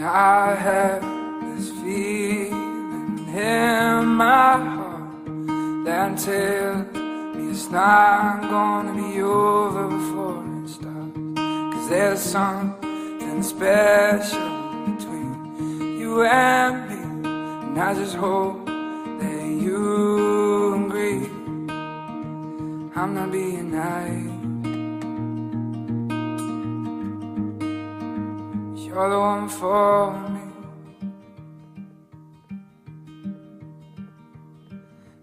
And I have this feeling in my heart that tells me it's not gonna be over before it starts. 'Cause there's something special between you and me, and I just hope that you agree. I'm not being nice. You're the one for me.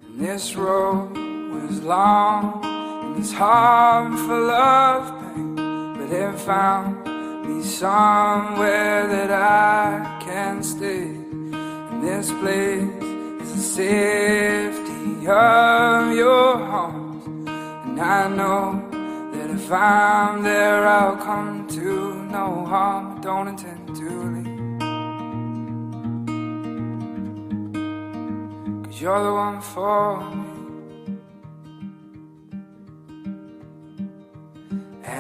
And this road was long and it's hard full of pain, but it found me somewhere that I can stay. And this place is the safety of your arms, and I know that if I'm there I'll come to no harm. I don't intend to leave, 'cause you're the one for me.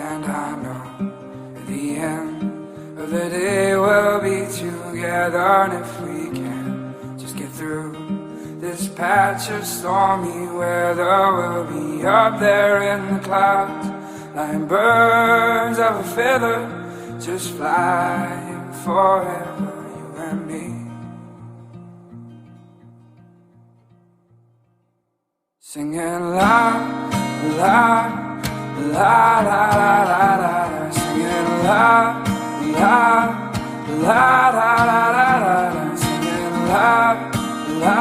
And I know at the end of the day we'll be together, and if we can just get through this patch of stormy weather, we'll be up there in the clouds like birds of a feather, just flying forever, you and me. Singing la, la, la, la, la, la, la, singing la, la, la, la, la, la, la, singing la, la,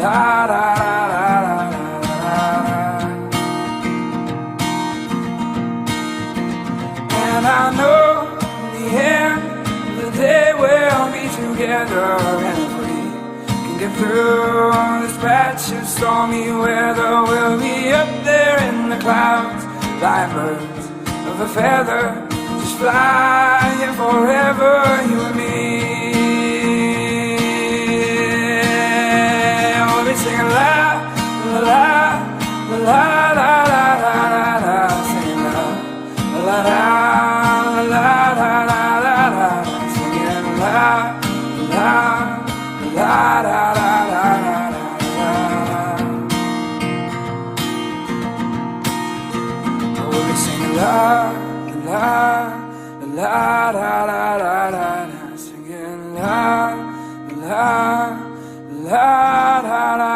la, la, la, la, la. And I know in the end of the day we'll be together, and if we can get through this patch of stormy weather, we'll be up there in the clouds like birds of a feather, just flying forever, you and me. We'll be singing la, la, la, la, la, la, la, la, singing la, la, la. La la la la la, singing la la la la la la la. We'll be singing la la la la la la la, singing la la la la la.